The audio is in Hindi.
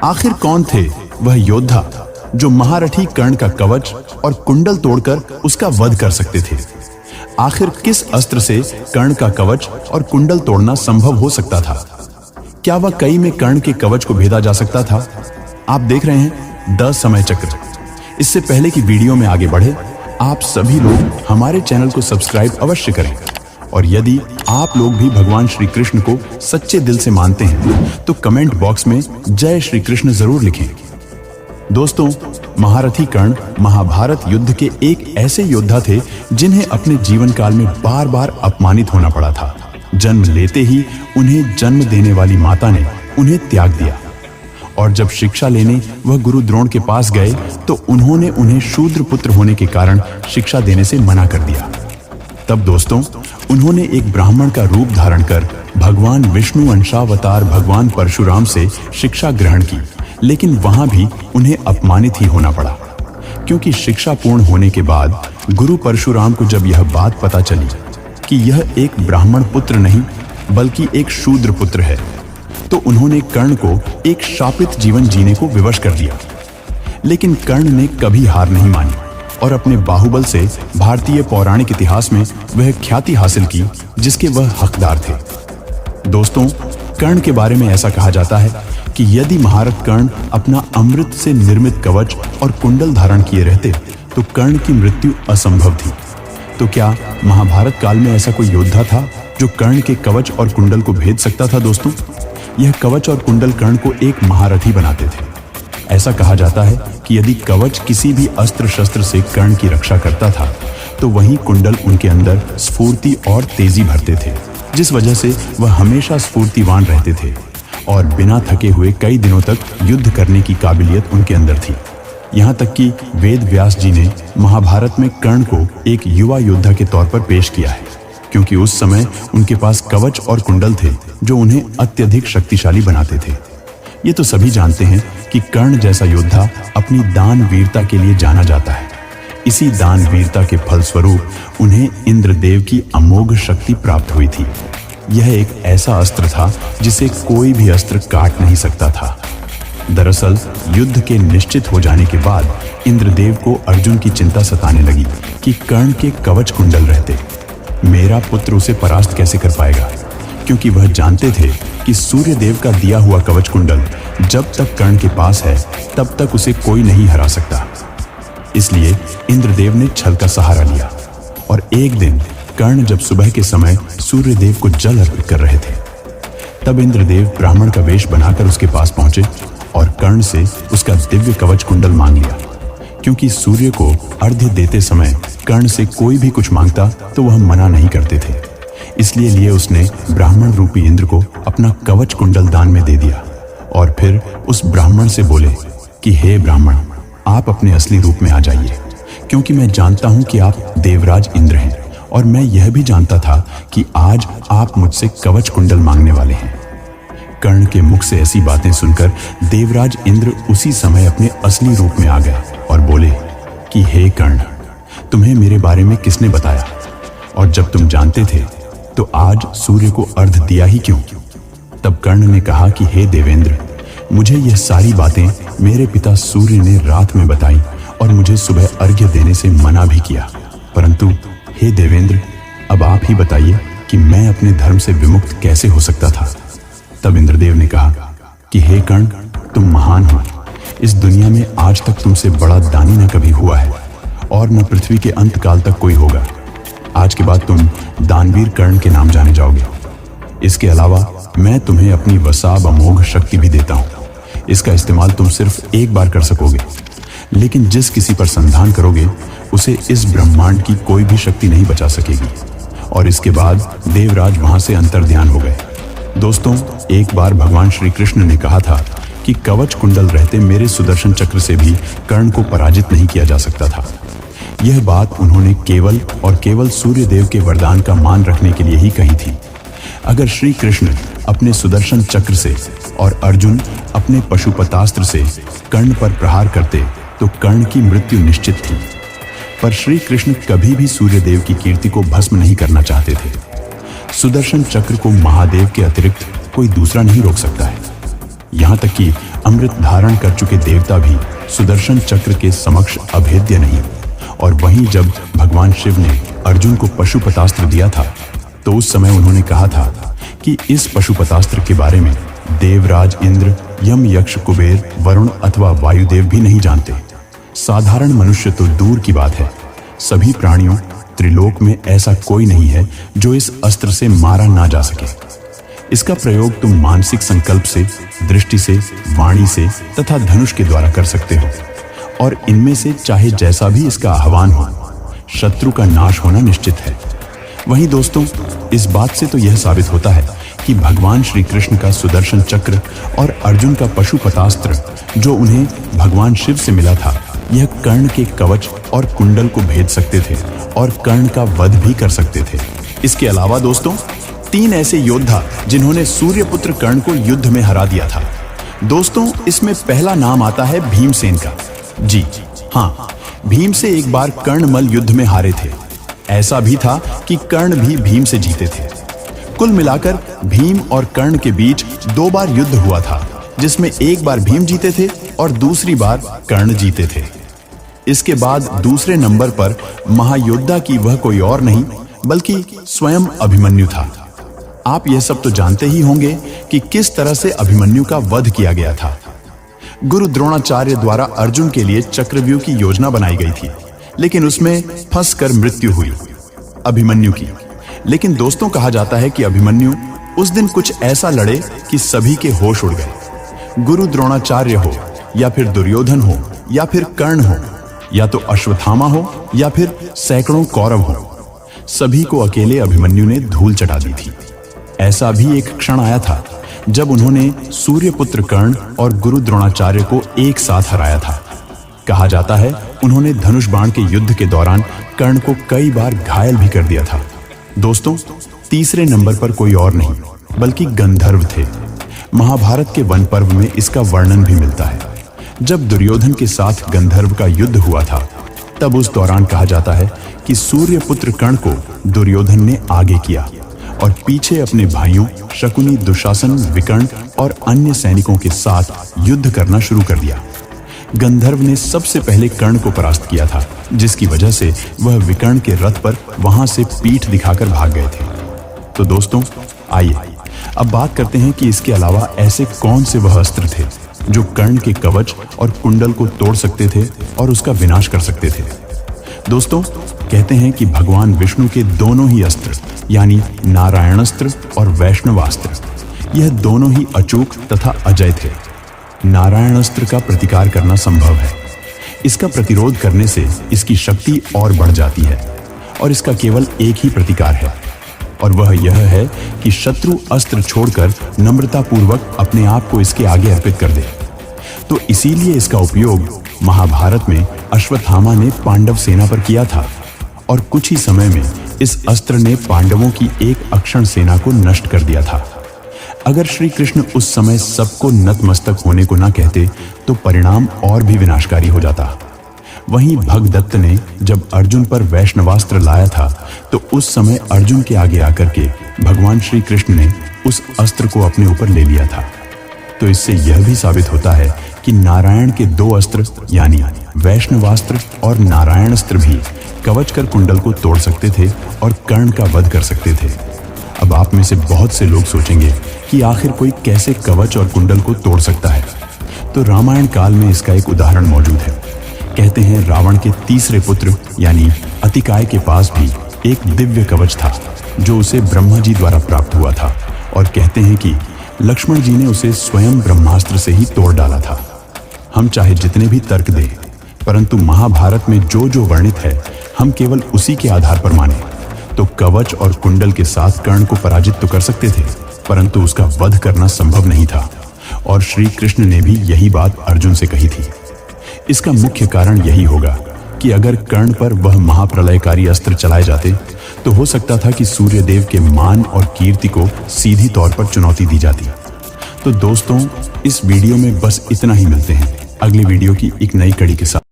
आखिर कौन थे वह योद्धा जो महारथी कर्ण का कवच और कुंडल तोड़कर उसका वध कर सकते थे? आखिर किस अस्त्र से कर्ण का कवच और कुंडल तोड़ना संभव हो सकता था? क्या वह कई में कर्ण के कवच को भेदा जा सकता था? आप देख रहे हैं द समय चक्र। इससे पहले कि वीडियो में आगे बढ़े, आप सभी लोग हमारे चैनल को सब्सक्राइब अवश्य करें। और यदि आप लोग भी भगवान श्री कृष्ण को सच्चे दिल से मानते हैं तो कमेंट बॉक्स में जय श्री कृष्ण जरूर लिखें। दोस्तों, महारथी कर्ण महाभारत युद्ध के एक ऐसे योद्धा थे जिन्हें अपने जीवन काल में बार बार अपमानित होना पड़ा था। जन्म लेते ही उन्हें जन्म देने वाली माता ने उन्हें त्याग दिया और जब शिक्षा लेने वह गुरु द्रोण के पास गए तो उन्होंने उन्हें शूद्र पुत्र होने के कारण शिक्षा देने से मना कर दिया। तब दोस्तों, उन्होंने एक ब्राह्मण का रूप धारण कर भगवान विष्णु अंशावतार भगवान परशुराम से शिक्षा ग्रहण की, लेकिन वहां भी उन्हें अपमानित ही होना पड़ा, क्योंकि शिक्षा पूर्ण होने के बाद गुरु परशुराम को जब यह बात पता चली कि यह एक ब्राह्मण पुत्र नहीं बल्कि एक शूद्र पुत्र है, तो उन्होंने कर्ण को एक शापित जीवन जीने को विवश कर दिया। लेकिन कर्ण ने कभी हार नहीं मानी और अपने बाहुबल से भारतीय पौराणिक इतिहास में वह ख्याति हासिल की जिसके वह हकदार थे। दोस्तों, कर्ण के बारे में ऐसा कहा जाता है कि यदि महारथ कर्ण अपना अमृत से निर्मित कवच और कुंडल धारण किए रहते तो कर्ण की मृत्यु असंभव थी। तो क्या महाभारत काल में ऐसा कोई योद्धा था जो कर्ण के कवच और कुंडल को भेद सकता था? दोस्तों, यह कवच और कुंडल कर्ण को एक महारथी बनाते थे। ऐसा कहा जाता है कि यदि कवच किसी भी अस्त्र शस्त्र से कर्ण की रक्षा करता था तो वहीं कुंडल उनके अंदर स्फूर्ति और तेजी भरते थे, जिस वजह से वह हमेशा स्फूर्तिवान रहते थे और बिना थके हुए कई दिनों तक युद्ध करने की काबिलियत उनके अंदर थी। यहाँ तक कि वेद व्यास जी ने महाभारत में कर्ण को एक युवा योद्धा के तौर पर पेश किया है, क्योंकि उस समय उनके पास कवच और कुंडल थे जो उन्हें अत्यधिक शक्तिशाली बनाते थे। ये तो सभी जानते हैं कि कर्ण जैसा योद्धा अपनी दान वीरता के लिए जाना जाता है। इसी दान वीरता के फलस्वरूप उन्हें इंद्रदेव की अमोघ शक्ति प्राप्त हुई थी। यह एक ऐसा अस्त्र था जिसे कोई भी अस्त्र काट नहीं सकता था। दरअसल युद्ध के निश्चित हो जाने के बाद इंद्रदेव को अर्जुन की चिंता सताने लगी कि कर्ण के कवच कुंडल रहते, मेरा पुत्र उसे परास्त कैसे कर पाएगा, क्योंकि वह जानते थे कि सूर्य देव का दिया हुआ कवच कुंडल जब तक कर्ण के पास है तब तक उसे कोई नहीं हरा सकता। इसलिए इंद्रदेव ने छल का सहारा लिया और एक दिन कर्ण जब सुबह के समय सूर्य देव को जल अर्पित कर रहे थे, तब इंद्रदेव ब्राह्मण का वेश बनाकर उसके पास पहुंचे और कर्ण से उसका दिव्य कवच कुंडल मांग लिया, क्योंकि सूर्य को अर्घ्य देते समय कर्ण से कोई भी कुछ मांगता तो वह मना नहीं करते थे। इसलिए लिए उसने ब्राह्मण रूपी इंद्र को अपना कवच कुंडल दान में दे दिया और फिर उस ब्राह्मण से बोले कि हे ब्राह्मण, आप अपने असली रूप में आ जाइए, क्योंकि मैं जानता हूं कि आप देवराज इंद्र हैं और मैं यह भी जानता था कि आज आप मुझसे कवच कुंडल मांगने वाले हैं। कर्ण के मुख से ऐसी बातें सुनकर देवराज इंद्र उसी समय अपने असली रूप में आ गए और बोले कि हे कर्ण, तुम्हें मेरे बारे में किसने बताया, और जब तुम जानते थे तो आज सूर्य को अर्घ्य दिया ही क्यों? तब कर्ण ने कहा कि हे देवेंद्र, मुझे यह सारी बातें मेरे पिता सूर्य ने रात में बताई और मुझे सुबह अर्घ्य देने से मना भी किया, परंतु हे देवेंद्र, अब आप ही बताइए कि मैं अपने धर्म से विमुक्त कैसे हो सकता था। तब इंद्रदेव ने कहा कि हे कर्ण, तुम महान हो। इस दुनिया में आज तक तुमसे बड़ा दानी न कभी हुआ है और न पृथ्वी के अंत काल तक कोई होगा। आज के बाद तुम दानवीर कर्ण के नाम जाने जाओगे। इसके अलावा मैं तुम्हें अपनी वसाब अमोघ शक्ति भी देता हूँ। इसका इस्तेमाल तुम सिर्फ एक बार कर सकोगे, लेकिन जिस किसी पर संधान करोगे उसे इस ब्रह्मांड की कोई भी शक्ति नहीं बचा सकेगी। और इसके बाद देवराज वहां से अंतर्ध्यान हो गए। दोस्तों, एक बार भगवान श्री कृष्ण ने कहा था कि कवच कुंडल रहते मेरे सुदर्शन चक्र से भी कर्ण को पराजित नहीं किया जा सकता था। यह बात उन्होंने केवल और केवल सूर्य देव के वरदान का मान रखने के लिए ही कही थी। अगर श्री कृष्ण अपने सुदर्शन चक्र से और अर्जुन अपने पशुपतास्त्र से कर्ण पर प्रहार करते तो कर्ण की मृत्यु निश्चित थी। पर श्री कृष्ण कभी भी सूर्य देव की कीर्ति को भस्म नहीं करना चाहते थे। सुदर्शन चक्र को महादेव के अतिरिक्त कोई दूसरा नहीं रोक सकता है। यहाँ तक कि अमृत धारण कर चुके देवता भी सुदर्शन चक्र के समक्ष अभेद्य नहीं। और वहीं जब भगवान शिव ने अर्जुन को पशुपतास्त्र दिया था तो उस समय उन्होंने कहा था कि इस पशुपतास्त्र के बारे में देवराज इंद्र, यम, यक्ष, कुबेर, वरुण अथवा वायुदेव भी नहीं जानते। साधारण मनुष्य तो दूर की बात है, सभी प्राणियों त्रिलोक में ऐसा कोई नहीं है जो इस अस्त्र से मारा ना जा सके। इसका प्रयोग तुम मानसिक संकल्प से, दृष्टि से, वाणी से तथा धनुष के द्वारा कर सकते हो और इनमें से चाहे जैसा भी इसका आह्वान हो, शत्रु का नाश होना निश्चित है। वहीं दोस्तों, इस बात से तो यह साबित होता है कि भगवान श्री कृष्ण का सुदर्शन चक्र और अर्जुन का पशुपतास्त्र जो उन्हें भगवान शिव से मिला था, यह कर्ण के कवच और कुंडल को भेद सकते थे और कर्ण का वध भी कर सकते थे। इसके अलावा दोस्तों, 3 ऐसे योद्धा जिन्होंने सूर्यपुत्र कर्ण को युद्ध में हरा दिया था। दोस्तों, इसमें पहला नाम आता है भीमसेन का। जी हाँ, भीम से एक बार कर्णमल युद्ध में हारे थे। ऐसा भी था कि कर्ण भी भीम से जीते थे। कुल मिलाकर भीम और कर्ण के बीच 2 बार युद्ध हुआ था, जिसमें एक बार भीम जीते थे और दूसरी बार कर्ण जीते थे। इसके बाद दूसरे नंबर पर महायोद्धा की वह कोई और नहीं बल्कि स्वयं अभिमन्यु था। आप यह सब तो जानते ही होंगे कि किस तरह से अभिमन्यु का वध किया गया था। गुरु द्रोणाचार्य द्वारा अर्जुन के लिए चक्रव्यूह की योजना बनाई गई थी, लेकिन उसमें फंसकर मृत्यु हुई अभिमन्यु की। लेकिन दोस्तों, कहा जाता है कि अभिमन्यु उस दिन कुछ ऐसा लड़े कि सभी के होश उड़ गए। गुरु द्रोणाचार्य हो या फिर दुर्योधन हो या फिर कर्ण हो या तो अश्वत्थामा हो या फिर सैकड़ों कौरव हो, सभी को अकेले अभिमन्यु ने धूल चटा दी थी। ऐसा भी एक क्षण आया था जब उन्होंने सूर्यपुत्र कर्ण और गुरु द्रोणाचार्य को एक साथ हराया था। कहा जाता है उन्होंने धनुष बाण के युद्ध के दौरान कर्ण को कई बार घायल भी कर दिया था। दोस्तों, तीसरे नंबर पर कोई और नहीं बल्कि गंधर्व थे। महाभारत के वन पर्व में इसका वर्णन भी मिलता है। जब दुर्योधन के साथ गंधर्व का युद्ध हुआ था, तब उस दौरान कहा जाता है कि सूर्यपुत्र कर्ण को दुर्योधन ने आगे किया और पीछे अपने भाइयों शकुनी, दुशासन, विकर्ण और अन्य सैनिकों के साथ युद्ध करना शुरू कर दिया। गंधर्व ने सबसे पहले कर्ण को परास्त किया था, जिसकी वजह से वह विकर्ण के रथ पर वहां से पीठ दिखाकर भाग गए थे। तो दोस्तों, आइए अब बात करते हैं कि इसके अलावा ऐसे कौन से वह अस्त्र थे जो कर्ण के कवच और कुंडल को तोड़ सकते थे और उसका विनाश कर सकते थे। दोस्तों, कहते हैं कि भगवान विष्णु के दोनों ही अस्त्र यानी नारायणास्त्र और वैष्णवास्त्र, यह दोनों ही अचूक तथा अजय थे। नारायणास्त्र का प्रतिकार करना संभव है। इसका प्रतिरोध करने से इसकी शक्ति और बढ़ जाती है और इसका केवल एक ही प्रतिकार है, और वह यह है कि शत्रु अस्त्र छोड़कर नम्रतापूर्वक अपने आप को इसके आगे अर्पित कर दे। तो इसीलिए इसका उपयोग महाभारत में अश्वत्थामा ने पांडव सेना पर किया था और कुछ ही समय में इस अस्त्र ने पांडवों की एक अक्षण सेना को नष्ट कर दिया था। अगर श्री कृष्ण उस समय सबको नतमस्तक होने को न कहते तो परिणाम और भी विनाशकारी हो जाता। वहीं भगदत्त ने जब अर्जुन पर वैष्णवास्त्र लाया था तो उस समय अर्जुन के आगे आकर के भगवान श्री कृष्ण ने उस अस्त्र को अपने ऊपर ले लिया था। तो इससे यह भी साबित होता है कि नारायण के 2 अस्त्र यानी वैष्णवास्त्र और नारायणास्त्र भी कवच कर कुंडल को तोड़ सकते थे और कर्ण का वध कर सकते थे। अब आप में से बहुत से लोग सोचेंगे कि आखिर कोई कैसे कवच और कुंडल को तोड़ सकता है। तो रामायण काल में इसका एक उदाहरण मौजूद है। कहते हैं रावण के तीसरे पुत्र यानी अतिकाय के पास भी एक दिव्य कवच था जो उसे ब्रह्मा जी द्वारा प्राप्त हुआ था, और कहते हैं कि लक्ष्मण जी ने उसे स्वयं ब्रह्मास्त्र से ही तोड़ डाला था। हम चाहे जितने भी तर्क दें, परंतु महाभारत में जो जो वर्णित है हम केवल उसी के आधार पर माने तो कवच और कुंडल के साथ कर्ण को पराजित तो कर सकते थे, परंतु उसका वध करना संभव नहीं था। और श्री कृष्ण ने भी यही बात अर्जुन से कही थी। इसका मुख्य कारण यही होगा कि अगर कर्ण पर वह महाप्रलयकारी अस्त्र चलाए जाते तो हो सकता था कि सूर्यदेव के मान और कीर्ति को सीधी तौर पर चुनौती दी जाती। तो दोस्तों, इस वीडियो में बस इतना ही। मिलते हैं अगली वीडियो की एक नई कड़ी के साथ।